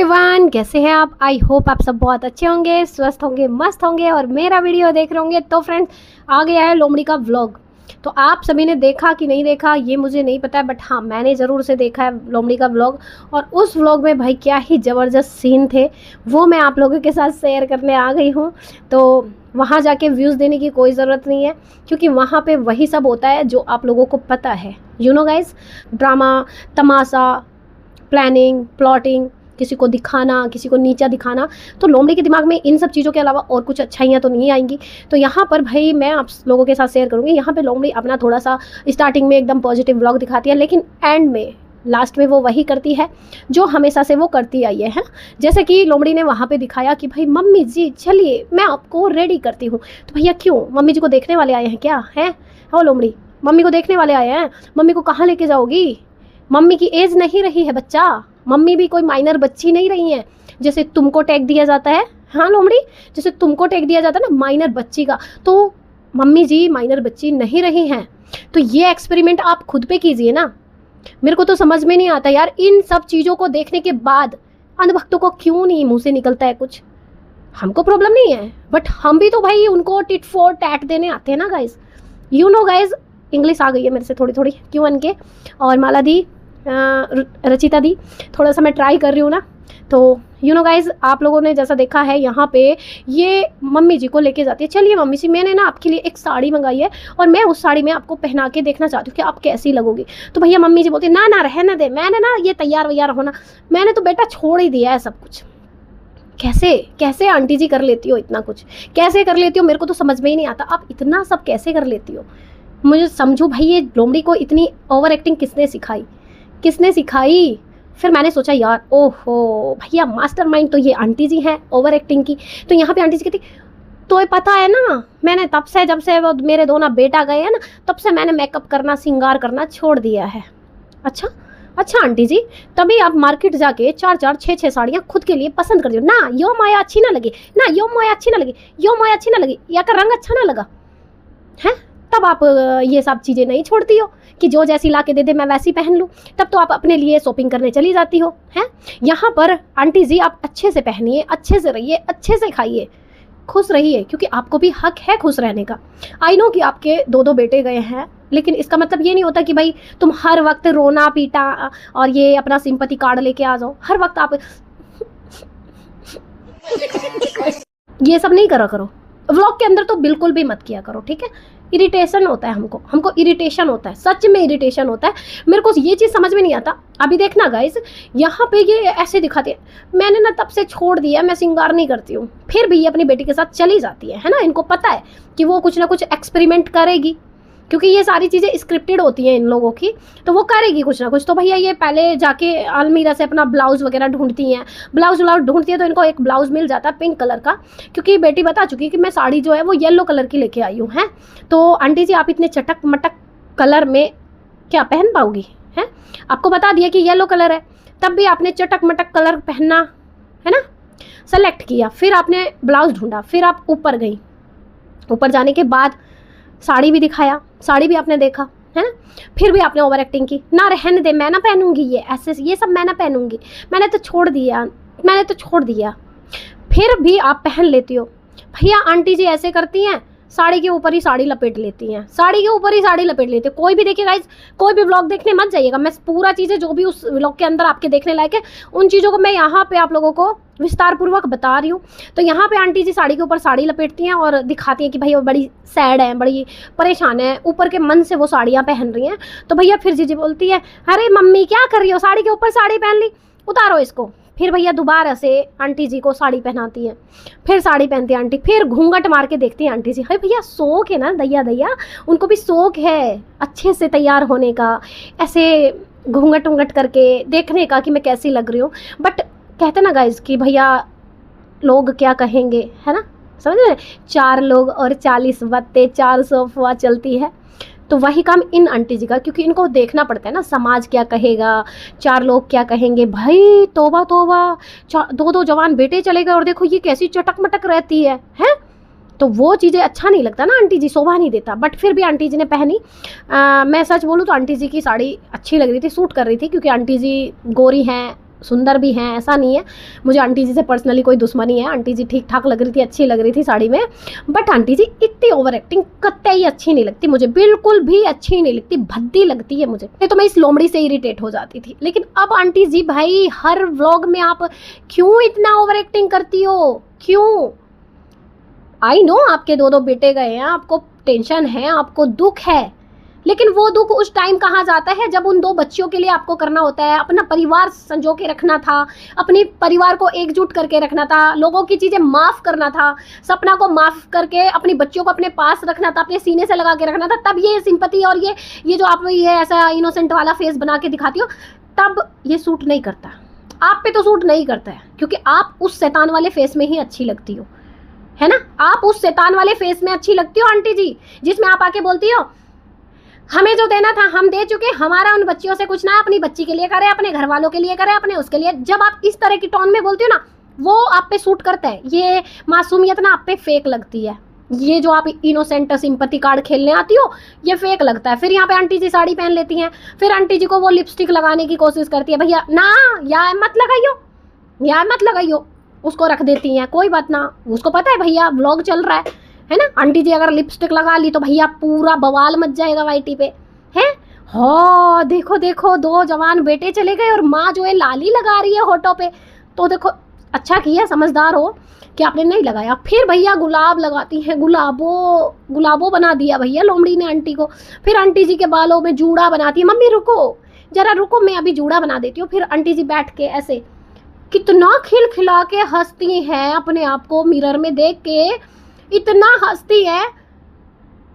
Everyone, कैसे हैं आप। आई होप आप सब बहुत अच्छे होंगे, स्वस्थ होंगे, मस्त होंगे और मेरा वीडियो देख रहे होंगे। तो फ्रेंड्स, आ गया है लोमड़ी का व्लॉग। तो आप सभी ने देखा कि नहीं देखा ये मुझे नहीं पता है, बट हाँ मैंने ज़रूर से देखा है लोमड़ी का व्लॉग। और उस व्लॉग में भाई क्या ही ज़बरदस्त सीन थे, वो मैं आप लोगों के साथ शेयर करने आ गई हूँ। तो वहाँ जाके व्यूज़ देने की कोई ज़रूरत नहीं है, क्योंकि वहाँ पे वही सब होता है जो आप लोगों को पता है। You know guys, drama, Tamasha, planning, plotting, किसी को दिखाना, किसी को नीचा दिखाना। तो लोमड़ी के दिमाग में इन सब चीज़ों के अलावा और कुछ अच्छाइयाँ तो नहीं आएंगी। तो यहाँ पर भाई मैं आप लोगों के साथ शेयर करूँगी। यहाँ पे लोमड़ी अपना थोड़ा सा स्टार्टिंग में एकदम पॉजिटिव व्लॉग दिखाती है, लेकिन एंड में लास्ट में वो वही करती है जो हमेशा से वो करती आई है। जैसे कि लोमड़ी ने वहाँ पे दिखाया कि भाई मम्मी जी चलिए मैं आपको रेडी करती हूँ। तो भैया क्यों, मम्मी जी को देखने वाले आए हैं क्या हैं? हो लोमड़ी, मम्मी को देखने वाले आए हैं, मम्मी को कहाँ लेके जाओगी? मम्मी की एज नहीं रही है बच्चा, मम्मी भी कोई माइनर बच्ची नहीं रही है जैसे तुमको टैग दिया जाता है। हाँ लोमड़ी, जैसे तुमको टैग दिया जाता है ना माइनर बच्ची का, तो मम्मी जी माइनर बच्ची नहीं रही हैं। तो ये एक्सपेरिमेंट आप खुद पे कीजिए ना। मेरे को तो समझ में नहीं आता यार, इन सब चीज़ों को देखने के बाद अंधभक्तों को क्यों नहीं मुंह से निकलता है कुछ। हमको प्रॉब्लम नहीं है, बट हम भी तो भाई उनको टिट फॉर टैट देने आते हैं ना guys. You know guys, English आ गई है मेरे से थोड़ी थोड़ी, क्यों अनके और माला दी, रचिता दी, थोड़ा सा मैं ट्राई कर रही हूँ ना। तो यू नो गाइज, आप लोगों ने जैसा देखा है यहाँ पे ये मम्मी जी को लेके जाती है। चलिए मम्मी जी, मैंने ना आपके लिए एक साड़ी मंगाई है और मैं उस साड़ी में आपको पहना के देखना चाहती हूँ कि आप कैसी लगोगी। तो भैया मम्मी जी बोलती है ना ना रहने दे, मैंने ना ये तैयार वैयार होना मैंने तो बेटा छोड़ ही दिया है सब कुछ। कैसे कैसे आंटी जी कर लेती हो इतना कुछ, कैसे कर लेती हो? मेरे को तो समझ में ही नहीं आता, आप इतना सब कैसे कर लेती हो। मुझे समझो भाई, ये लोमड़ी को इतनी ओवर एक्टिंग किसने सिखाई, किसने सिखाई? फिर मैंने सोचा यार ओहो भैया मास्टरमाइंड तो ये आंटी जी हैं ओवर एक्टिंग की। तो यहाँ पे आंटी जी कहती तो ये पता है ना, मैंने तब से जब से वो मेरे दोनों बेटा गए हैं ना, तब से मैंने मेकअप करना, श्रृंगार करना छोड़ दिया है। अच्छा अच्छा आंटी जी, तभी आप मार्केट जाके 4-4, 6-6 साड़ियाँ खुद के लिए पसंद कर दो ना। यो माया अच्छी ना लगी ना, यो माया अच्छी ना लगी, यो माया अच्छी ना लगी, या का रंग अच्छा ना लगा है, तब आप ये सब चीज़ें नहीं छोड़ती हो कि जो जैसी ला के दे दे मैं वैसी पहन लूँ। तब तो आप अपने लिए शॉपिंग करने चली जाती हो हैं। यहाँ पर आंटी जी आप अच्छे से पहनिए, अच्छे से रहिए, अच्छे से खाइए, खुश रहिए, क्योंकि आपको भी हक है खुश रहने का। आई नो कि आपके 2-2 बेटे गए हैं, लेकिन इसका मतलब ये नहीं होता कि भाई तुम हर वक्त रोना पीटा और ये अपना सिंपैथी कार्ड लेके आ जाओ। हर वक्त आप ये सब नहीं करा करो, व्लॉग के अंदर तो बिल्कुल भी मत किया करो, ठीक है। इरिटेशन होता है हमको इरिटेशन होता है, सच में इरिटेशन होता है। मेरे को ये चीज़ समझ में नहीं आता। अभी देखना गाइस, यहाँ पे ये ऐसे दिखाते हैं मैंने ना तब से छोड़ दिया, मैं श्रृंगार नहीं करती हूँ, फिर भी ये अपनी बेटी के साथ चली जाती है ना। इनको पता है कि वो कुछ ना कुछ एक्सपेरिमेंट करेगी, क्योंकि ये सारी चीज़ें स्क्रिप्टेड होती हैं इन लोगों की, तो वो करेगी कुछ ना कुछ। तो भैया ये पहले जाके अलमीरा से अपना ब्लाउज़ वगैरह ढूंढती हैं, ब्लाउज़ ढूंढती है, तो इनको एक ब्लाउज़ मिल जाता है पिंक कलर का, क्योंकि बेटी बता चुकी है कि मैं साड़ी जो है वो येलो कलर की लेके आई हूँ हैं। तो आंटी जी आप इतने चटक मटक कलर में क्या पहन पाओगी हैं? आपको बता दिया कि येलो कलर है, तब भी आपने चटक मटक कलर पहनना है ना। सेलेक्ट किया, फिर आपने ब्लाउज़ ढूंढा, फिर आप ऊपर गई, ऊपर जाने के बाद साड़ी भी दिखाया, साड़ी भी आपने देखा है ना, फिर भी आपने ओवर एक्टिंग की ना। रहने दे, मैं ना पहनूंगी ये ऐसे, ये सब मैं ना पहनूंगी, मैंने तो छोड़ दिया, मैंने तो छोड़ दिया। फिर भी आप पहन लेती हो। भैया आंटी जी ऐसे करती हैं, साड़ी के ऊपर ही साड़ी लपेट लेती हैं, साड़ी के ऊपर ही साड़ी लपेट लेती है। कोई भी देखिए गाइस, कोई भी व्लॉग देखने मत जाइएगा, मैं पूरा चीज़ें जो भी उस व्लॉग के अंदर आपके देखने लायक है उन चीज़ों को मैं यहाँ पे आप लोगों को विस्तार पूर्वक बता रही हूँ। तो यहाँ पे आंटी जी साड़ी के ऊपर साड़ी लपेटती हैं और दिखाती हैं कि भाई वो बड़ी सैड है, बड़ी परेशान है, ऊपर के मन से वो साड़ियाँ पहन रही हैं। तो भैया फिर जीजी बोलती है अरे मम्मी क्या कर रही हो, साड़ी के ऊपर साड़ी पहन ली, उतारो इसको। फिर भैया दोबारा से आंटी जी को साड़ी पहनाती हैं, फिर साड़ी पहनती है आंटी, फिर घूंघट मार के देखती है आंटी जी। अरे भैया शौक है ना, दैया दैया उनको भी शौक है अच्छे से तैयार होने का, ऐसे घूंघट उंघट करके देखने का कि मैं कैसी लग रही हूँ। बट कहते ना गाइज कि भैया लोग क्या कहेंगे, है ना, समझ रहे? 4 लोग और 40 बातें, 400 अफवाह चलती है। तो वही काम इन आंटी जी का, क्योंकि इनको देखना पड़ता है ना समाज क्या कहेगा, 4 लोग क्या कहेंगे। भाई तोबा तोबा, 2-2 जवान बेटे चले गए और देखो ये कैसी चटक मटक रहती है हैं। तो वो चीज़ें अच्छा नहीं लगता ना, आंटी जी शोभा नहीं देता। बट फिर भी आंटी जी ने पहनी। मैं सच बोलूँ तो आंटी जी की साड़ी अच्छी लग रही थी, सूट कर रही थी, क्योंकि आंटी जी गोरी हैं, सुंदर भी हैं, ऐसा नहीं है। मुझे आंटी जी से पर्सनली कोई दुश्मनी है, आंटी जी ठीक ठाक लग रही थी, अच्छी लग रही थी साड़ी में। बट आंटी जी इतनी ओवर एक्टिंग कतई अच्छी नहीं लगती मुझे, बिल्कुल भी अच्छी नहीं लगती, भद्दी लगती है मुझे। तो मैं इस लोमड़ी से इरिटेट हो जाती थी। लेकिन अब आंटी जी भाई हर व्लॉग में आप क्यों इतना ओवर एक्टिंग करती हो, क्यों? आई नो आपके 2 बेटे गए हैं, आपको टेंशन है, आपको दुख है, लेकिन वो दुख उस टाइम कहाँ जाता है जब उन 2 बच्चियों के लिए आपको करना होता है, अपना परिवार संजो के रखना था, अपने परिवार को एकजुट करके रखना था, लोगों की चीज़ें माफ़ करना था, सपना को माफ़ करके अपनी बच्चियों को अपने पास रखना था, अपने सीने से लगा के रखना था। तब ये सिंपैथी और ये जो आप ये ऐसा इनोसेंट वाला फेस बना के दिखाती हो, तब ये सूट नहीं करता आप पे, तो सूट नहीं करता है, क्योंकि आप उस शैतान वाले फेस में ही अच्छी लगती हो, है ना? आप उस शैतान वाले फेस में अच्छी लगती हो आंटी जी, जिसमें आप आके बोलती हो हमें जो देना था हम दे चुके, हमारा उन बच्चियों से कुछ ना, अपनी बच्ची के लिए करे, अपने घर वालों के लिए करे, अपने उसके लिए। जब आप इस तरह की टोन में बोलती हो ना, वो आप पे सूट करता है। ये मासूमियत ना आप पे फेक लगती है, ये जो आप इनोसेंट सिंपैथी कार्ड खेलने आती हो, ये फेक लगता है। फिर यहाँ पे आंटी जी साड़ी पहन लेती हैं, फिर आंटी जी को वो लिपस्टिक लगाने की कोशिश करती है। भैया ना, यार मत लगाइयो, यार मत लगाइयो, उसको रख देती हैं, कोई बात ना, उसको पता है भैया व्लॉग चल रहा है ना? आंटी जी अगर लिपस्टिक लगा ली तो भैया पूरा बवाल मच जाएगा वाईटी पे, है? हाँ देखो देखो, 2 जवान बेटे चले गए और माँ जो है लाली लगा रही है होठों पे। तो देखो अच्छा किया, समझदार हो कि आपने नहीं लगाया। फिर भैया गुलाब लगाती हैं, गुलाबो बना दिया भैया लोमड़ी ने आंटी को। फिर आंटी जी के बालों में जूड़ा बनाती है। मम्मी रुको जरा, रुको मैं अभी जूड़ा बना देती हूँ। फिर आंटी जी बैठ के ऐसे कितना खिलखिला के हंसती हैं, अपने आप को मिरर में देख के इतना हंसती है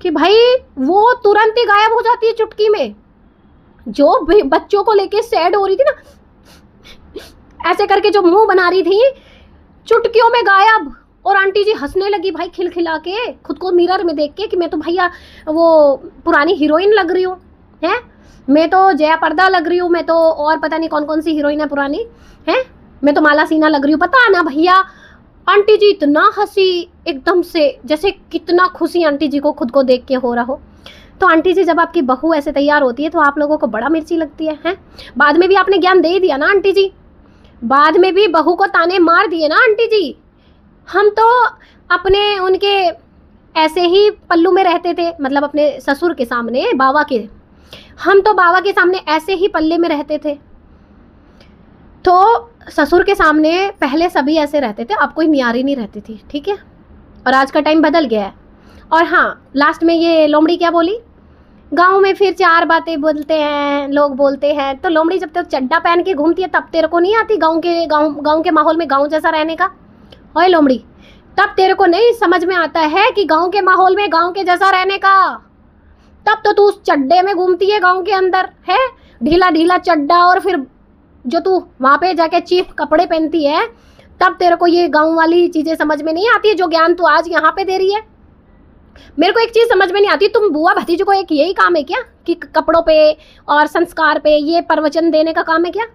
कि भाई वो तुरंत ही गायब हो जाती है चुटकी में। जो बच्चों को लेके सैड हो रही थी ना, ऐसे करके जो मुंह बना रही थी, चुटकियों में गायब। और आंटी जी हंसने लगी भाई खिलखिला के, खुद को मिरर में देख के कि मैं तो भैया वो पुरानी हीरोइन लग रही हूँ, है? मैं तो जया पर्दा लग रही हूँ, मैं तो और पता नहीं कौन कौन सी हीरोइन है पुरानी, है? मैं तो माला सिन्हा लग रही हूँ, पता ना भैया। आंटी जी इतना हंसी एकदम से, जैसे कितना खुशी आंटी जी को खुद को देख के हो रहा हो। तो आंटी जी जब आपकी बहू ऐसे तैयार होती है तो आप लोगों को बड़ा मिर्ची लगती है? बाद में भी आपने ज्ञान दे ही दिया ना आंटी जी, बाद में भी बहू को ताने मार दिए ना आंटी जी। हम तो अपने उनके ऐसे ही पल्लू में रहते थे, मतलब अपने ससुर के सामने, बाबा के, हम तो बाबा के सामने ऐसे ही पल्ले में रहते थे। तो ससुर के सामने पहले सभी ऐसे रहते थे, अब कोई न्यारी नहीं रहती थी, ठीक है? और आज का टाइम बदल गया है। और हाँ, लास्ट में ये लोमड़ी क्या बोली, गांव में फिर 4 बातें बोलते हैं लोग, बोलते हैं। तो लोमड़ी जब तक चड्डा पहन के घूमती है तब तेरे को नहीं आती गांव के माहौल में गांव जैसा रहने का? ओए लोमड़ी, तब तेरे को नहीं समझ में आता है कि गांव के माहौल में गांव के जैसा रहने का? तब तो तू उस चड्डे में घूमती है गांव के अंदर, है? ढीला ढीला चड्डा, और फिर जो तू वहाँ पे जाके चीप कपड़े पहनती है, तब तेरे को ये गांव वाली चीज़ें समझ में नहीं आती है, जो ज्ञान तू आज यहाँ पे दे रही है। मेरे को एक चीज़ समझ में नहीं आती, तुम बुआ भतीजे को एक यही काम है क्या कि कपड़ों पे और संस्कार पे ये प्रवचन देने का काम है क्या?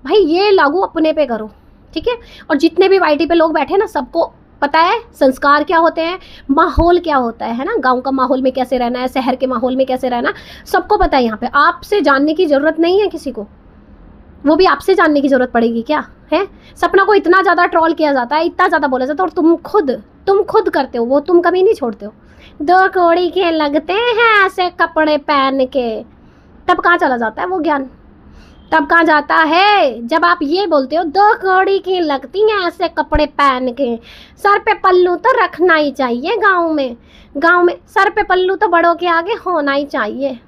भाई ये लागू अपने पे करो, ठीक है? और जितने भी वाईटी पे लोग बैठे ना, सबको पता है संस्कार क्या होते हैं, माहौल क्या होता है ना? गांव का माहौल में कैसे रहना है, शहर के माहौल में कैसे रहना, सबको पता है यहाँ पे। आपसे जानने की ज़रूरत नहीं है किसी को, वो भी आपसे जानने की ज़रूरत पड़ेगी क्या, है? सपना को इतना ज़्यादा ट्रोल किया जाता है, इतना ज़्यादा बोला जाता है, और तुम खुद करते हो वो, तुम कभी नहीं छोड़ते हो। 2 कौड़ी के लगते हैं ऐसे कपड़े पहन के, तब कहाँ चला जाता है वो ज्ञान? तब कहाँ जाता है जब आप ये बोलते हो 2 कौड़ी की लगती हैं ऐसे कपड़े पहन के। सर पे पल्लू तो रखना ही चाहिए गाँव में सर पे पल्लू तो बड़ों के आगे होना ही चाहिए।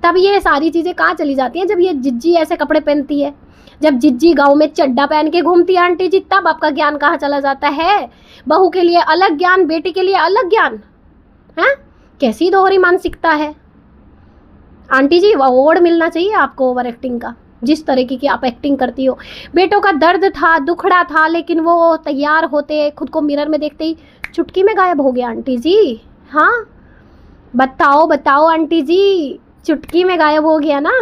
तब ये सारी चीज़ें कहाँ चली जाती हैं जब ये जिज्जी ऐसे कपड़े पहनती है, जब जिज्जी गांव में चड्डा पहन के घूमती है आंटी जी, तब आपका ज्ञान कहाँ चला जाता है? बहू के लिए अलग ज्ञान, बेटी के लिए अलग ज्ञान, हैं? कैसी दोहरी मानसिकता है आंटी जी? अवार्ड मिलना चाहिए आपको ओवर एक्टिंग का, जिस तरीके की आप एक्टिंग करती हो। बेटों का दर्द था, दुखड़ा था, लेकिन वो तैयार होते खुद को मिरर में देखते ही चुटकी में गायब हो गया आंटी जी। हाँ बताओ आंटी जी, चुटकी में गायब हो गया ना?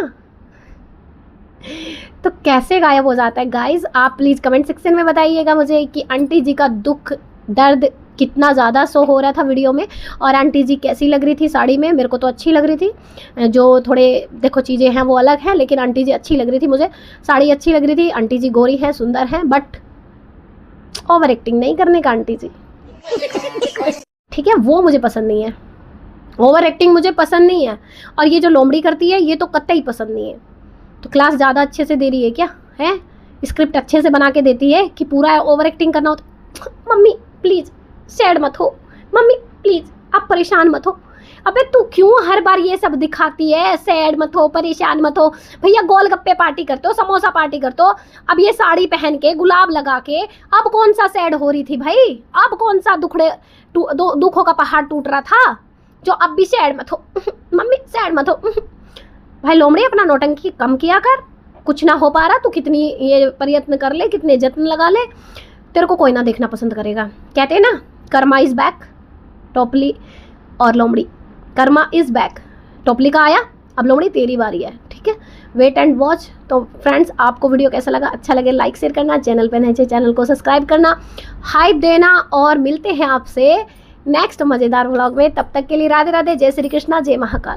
तो कैसे गायब हो जाता है गाइज? आप प्लीज़ कमेंट सेक्शन में बताइएगा मुझे कि आंटी जी का दुख दर्द कितना ज़्यादा शो हो रहा था वीडियो में। और आंटी जी कैसी लग रही थी साड़ी में, मेरे को तो अच्छी लग रही थी। जो थोड़े देखो चीज़ें हैं वो अलग हैं, लेकिन आंटी जी अच्छी लग रही थी, मुझे साड़ी अच्छी लग रही थी। आंटी जी गोरी हैं, सुंदर हैं, बट ओवर एक्टिंग नहीं करने का आंटी जी, ठीक है, वो मुझे पसंद नहीं है। ओवर एक्टिंग मुझे पसंद नहीं है। और ये जो लोमड़ी करती है ये तो कतई पसंद नहीं है। तो क्लास ज़्यादा अच्छे से दे रही है क्या है, स्क्रिप्ट अच्छे से बना के देती है कि पूरा ओवर एक्टिंग करना हो तो मम्मी प्लीज़ सैड मत हो, मम्मी प्लीज़ आप परेशान मत हो। अबे तू क्यों हर बार ये सब दिखाती है, सैड मत हो, परेशान मत हो। भैया गोलगप्पे पार्टी करते हो, समोसा पार्टी करते हो, अब ये साड़ी पहन के गुलाब लगा के अब कौन सा सैड हो रही थी भाई, अब कौन सा दुखों का पहाड़ टूट रहा था जो अब भी सैड मत हो मम्मी सैड मत हो। भाई लोमड़ी अपना नौटंकी कम किया कर, कुछ ना हो पा रहा तो कितनी ये प्रयत्न कर ले, कितने जत्न लगा ले, तेरे को कोई ना देखना पसंद करेगा। कहते हैं ना कर्मा इज बैक, टोपली और लोमड़ी। कर्मा इज बैक, टोपली का आया, अब लोमड़ी तेरी बारी है, ठीक है, वेट एंड वॉच। तो फ्रेंड्स आपको वीडियो कैसा लगा, अच्छा लगे लाइक शेयर करना, चैनल पे नए चैनल को सब्सक्राइब करना, हाइप देना, और मिलते हैं आपसे नेक्स्ट मज़ेदार व्लॉग में। तब तक के लिए राधे राधे, जय श्री कृष्णा, जय महाकाल।